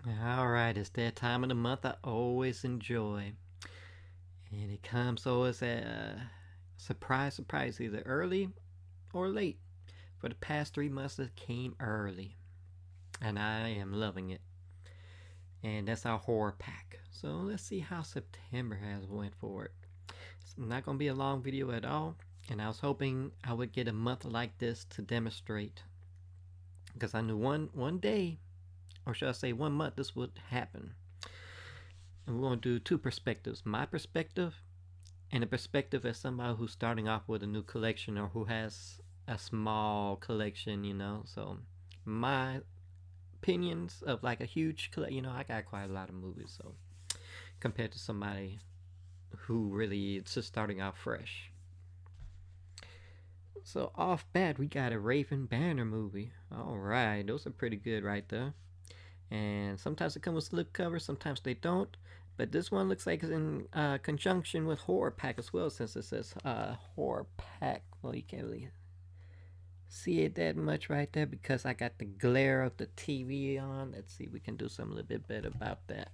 Alright, it's that time of the month I always enjoy. And it comes always at surprise, either early or late. For the past 3 months, it came early. And I am loving it. And that's our horror pack. So let's see how September has went for it. It's not going to be a long video at all. And I was hoping I would get a month like this to demonstrate. Because I knew one day, or should I say 1 month, this would happen. And we're going to do two perspectives. My perspective and a perspective as somebody who's starting off with a new collection or who has a small collection. So my opinions of like a huge collection, I got quite a lot of movies. So compared to somebody who really is just starting out fresh. So off bat, we got a Raven Banner movie. All right, those are pretty good right there. And sometimes they come with slipcovers, sometimes they don't. But this one looks like it's in conjunction with HorrorPack as well, since it says HorrorPack. Well, you can't really see it that much right there because I got the glare of the TV on. Let's see if we can do something a little bit better about that.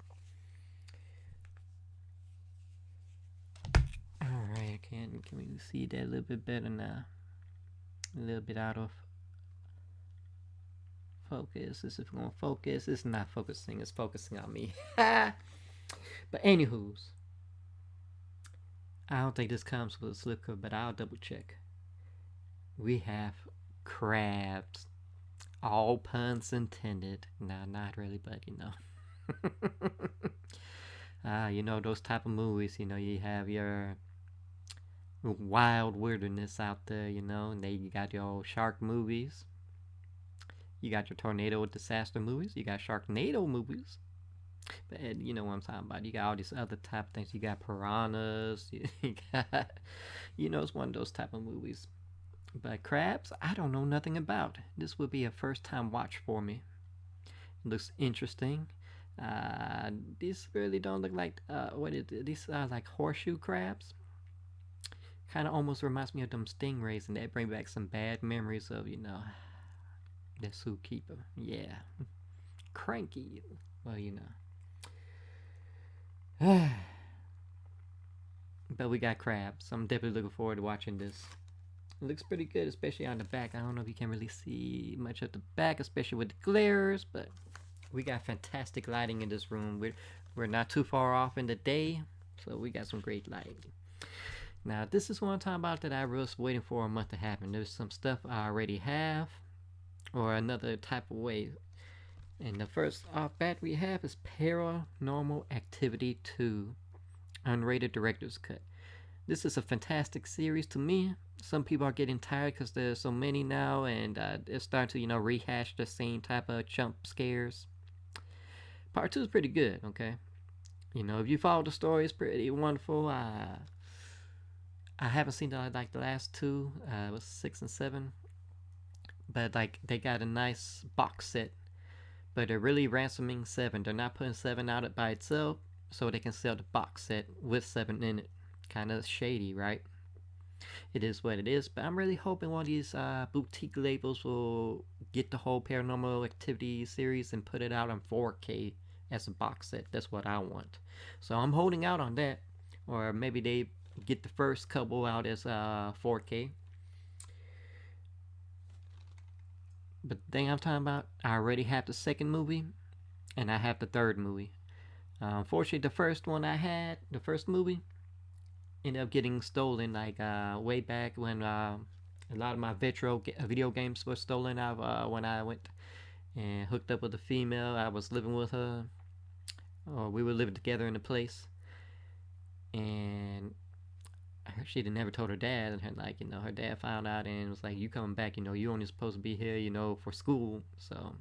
Alright, can we see that a little bit better now? A little bit out of focus. This is going to focus. It's not focusing. It's focusing on me. But anywho's, I don't think this comes with a slipcover, but I'll double check. We have crabs. All puns intended. Nah, not really, but those type of movies, you have your wild wilderness out there, and then you got your old shark movies. You got your tornado disaster movies. You got Sharknado movies. But you know what I'm talking about. You got all these other type of things. You got piranhas. You got, it's one of those type of movies. But crabs, I don't know nothing about. This would be a first time watch for me. It looks interesting. These really don't look like what is it? These are like horseshoe crabs. Kind of almost reminds me of them stingrays, and that bring back some bad memories of the zookeeper. Yeah, cranky. Well, but we got crabs. I'm definitely looking forward to watching this. It looks pretty good, especially on the back. I don't know if you can really see much of the back, especially with the glares, but we got fantastic lighting in this room. We're not too far off in the day, so we got some great lighting. Now, this is one time about that I was waiting for a month to happen. There's some stuff I already have, or another type of way. And the first off bat we have is Paranormal Activity 2, unrated director's cut. This is a fantastic series to me. Some people are getting tired because there's so many now, and they're starting to rehash the same type of jump scares. Part 2 is pretty good. Okay, if you follow the story, it's pretty wonderful. I haven't seen the last two. It was 6 and 7, but they got a nice box set. But they're really ransoming 7. They're not putting 7 out by itself, so they can sell the box set with 7 in it. Kind of shady, right? It is what it is, but I'm really hoping one of these boutique labels will get the whole Paranormal Activity series and put it out on 4K as a box set. That's what I want. So I'm holding out on that, or maybe they get the first couple out as 4K. But the thing I'm talking about, I already have the second movie, and I have the third movie. Unfortunately, the first one I had, the first movie, ended up getting stolen way back when a lot of my video games were stolen out when I went and hooked up with a female. I was living with her, or we were living together in a place, and she never told her dad, and her dad found out and was like, "You coming back? You only supposed to be here, for school." So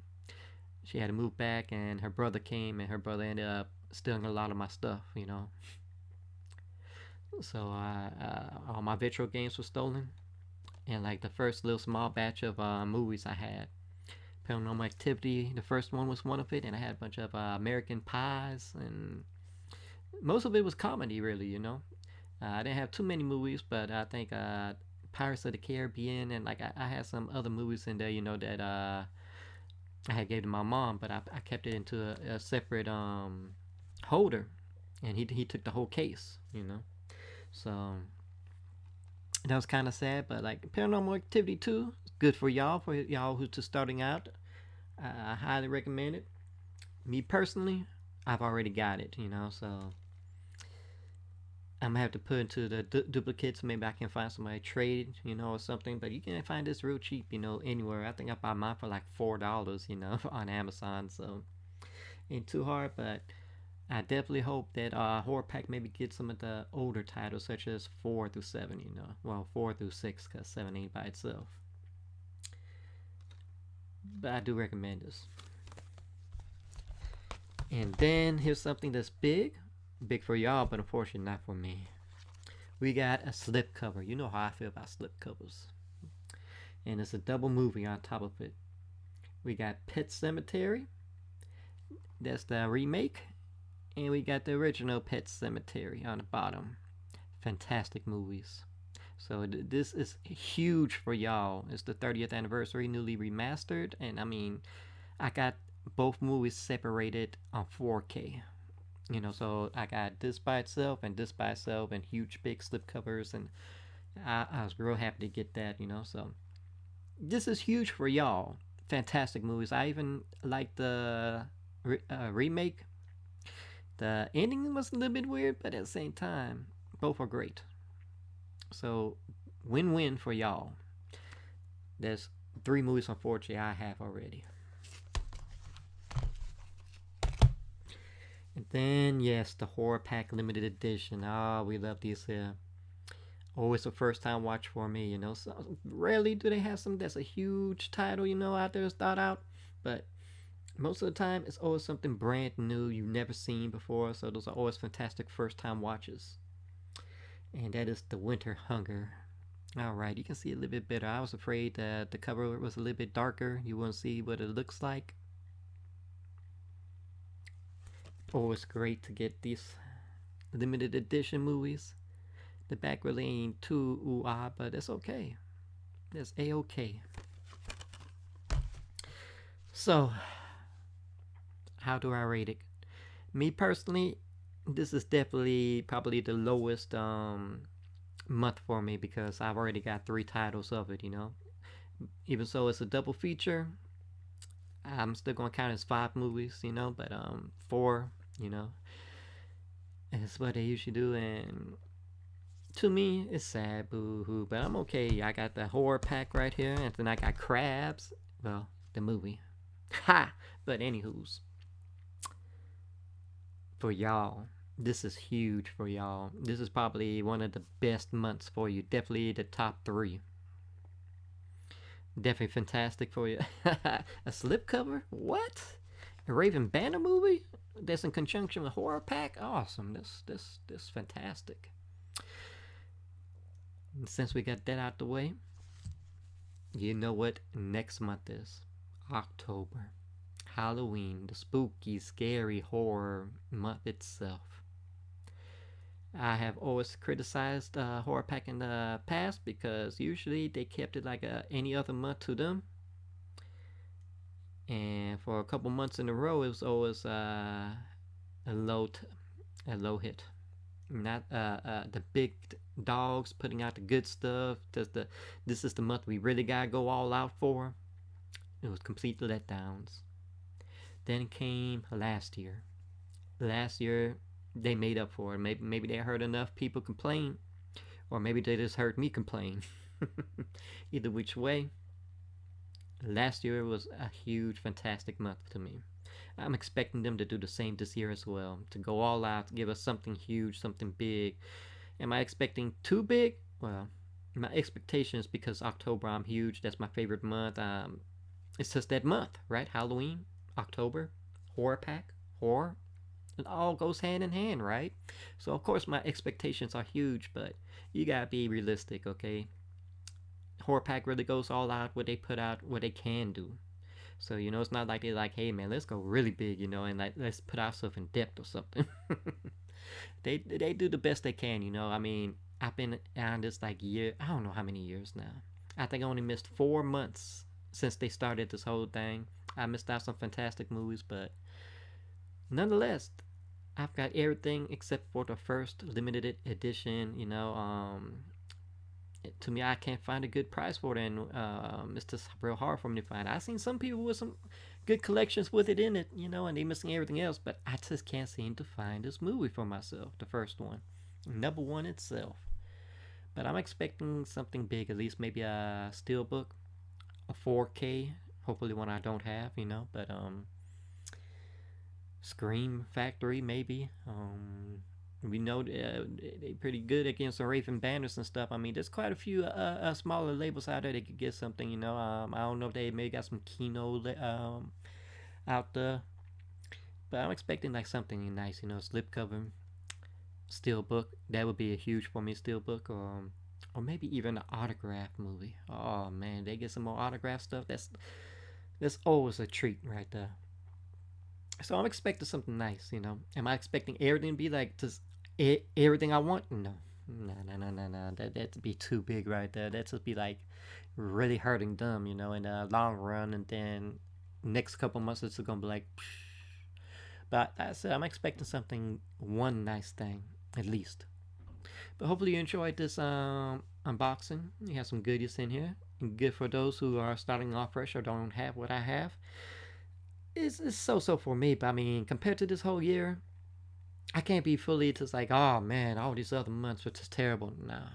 she had to move back, and her brother came, and her brother ended up stealing a lot of my stuff. So all my virtual games were stolen, and the first little small batch of movies I had, Paranormal Activity, the first one was one of it, and I had a bunch of American Pies, and most of it was comedy, really. I didn't have too many movies, but I think Pirates of the Caribbean, and I had some other movies in there, that I had gave it to my mom, but I kept it into a separate holder, and he took the whole case, you know. So that was kind of sad, but like Paranormal Activity 2, good for y'all who's just starting out. I highly recommend it. Me personally, I've already got it, you know, so I'm gonna have to put into the duplicates. Maybe I can find somebody trade, you know, or something. But you can find this real cheap, you know, anywhere. I think I bought mine for like $4, you know, on Amazon. So ain't too hard. But I definitely hope that HorrorPack maybe gets some of the older titles, such as 4 through 7. You know, well 4 through 6, cause 7 ain't by itself. But I do recommend this. And then here's something that's big for y'all, but unfortunately not for me. We got a slipcover. You know how I feel about slipcovers. And it's a double movie on top of it. We got Pet Sematary. That's the remake. And we got the original Pet Sematary on the bottom. Fantastic movies. So this is huge for y'all. It's the 30th anniversary, newly remastered. And I mean, I got both movies separated on 4K. You know, so I got this by itself and this by itself and huge big slip covers, and I was real happy to get that, you know. So this is huge for y'all. Fantastic movies. I even like the remake. The ending was a little bit weird, but at the same time, both are great. So win-win for y'all. There's 3 movies on 4K I have already. And then, yes, the HorrorPack limited edition. Oh, we love these here. Always a first time watch for me, you know. So rarely do they have something that's a huge title, you know, out there that's thought out. But most of the time, it's always something brand new you've never seen before. So those are always fantastic first time watches. And that is The Winter Hunger. Alright, you can see a little bit better. I was afraid that the cover was a little bit darker. You wouldn't see what it looks like. Always great to get these limited edition movies. The back really ain't too ooh-ah, but it's okay. It's a-okay. So, how do I rate it? Me personally, this is definitely probably the lowest month for me because I've already got 3 titles of it, you know. Even so, it's a double feature. I'm still gonna count it as 5 movies, you know, but 4, you know, it's what they usually do, and to me, it's sad, boo-hoo, but I'm okay. I got the HorrorPack right here, and then I got Crabs, well, the movie. Ha! But anywho's, for y'all, this is huge for y'all. This is probably one of the best months for you. Definitely the top 3. Definitely fantastic for you. A slipcover? What? A Raven Banner movie? That's in conjunction with HorrorPack? Awesome. This fantastic. And since we got that out the way, you know what next month is. October. Halloween, the spooky, scary horror month itself. I have always criticized HorrorPack in the past because usually they kept it like any other month to them. And for a couple months in a row, it was always a low hit. Not the big dogs putting out the good stuff. This is the month we really gotta go all out for. It was complete letdowns. Then came last year. Last year they made up for it. Maybe they heard enough people complain, or maybe they just heard me complain. Either which way, last year was a huge, fantastic month to me. I'm expecting them to do the same this year as well. To go all out, to give us something huge, something big. Am I expecting too big? Well, my expectations, because October I'm huge. That's my favorite month. It's just that month, right? Halloween, October, HorrorPack, horror. It all goes hand in hand, right? So of course my expectations are huge, but you gotta be realistic, okay? HorrorPack really goes all out what they put out, what they can do. So you know, it's not like they're like, hey man, let's go really big, you know, and like let's put ourselves in depth or something. they do the best they can, you know. I mean, I've been on this like year, I don't know how many years now. I think I only missed 4 months since they started this whole thing. I missed out some fantastic movies, but nonetheless, I've got everything except for the first limited edition. To me, I can't find a good price for it, and it's just real hard for me to find. I've seen some people with some good collections with it in it, and they missing everything else, but I just can't seem to find this movie for myself, the first one, number one itself. But I'm expecting something big, at least maybe a steelbook, a 4K, hopefully one I don't have, but Scream Factory maybe. We know they pretty good against the Raven banners and stuff. I mean, there's quite a few smaller labels out there that could get something. I don't know if they maybe got some Kino out there, but I'm expecting like something nice. Slipcover, steelbook. That would be a huge for me, steelbook, or maybe even an autograph movie. Oh man, they get some more autograph stuff. That's always a treat right there. So I'm expecting something nice. Am I expecting everything to be like just everything I want? No. No. That'd be too big right there. That'd just be like really hurting them, in the long run. And then next couple months, it's gonna be like. But like I said, I'm expecting something, one nice thing at least. But hopefully you enjoyed this unboxing. You have some goodies in here. Good for those who are starting off fresh or don't have what I have. It's so for me, but I mean, compared to this whole year, I can't be fully just like, oh man, all these other months were just terrible. Nah.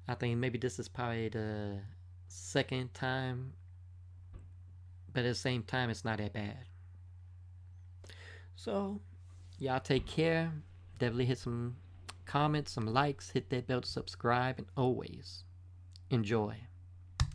I think maybe this is probably the second time, but at the same time, it's not that bad. So, y'all take care. Definitely hit some comments, some likes, hit that bell to subscribe, and always enjoy.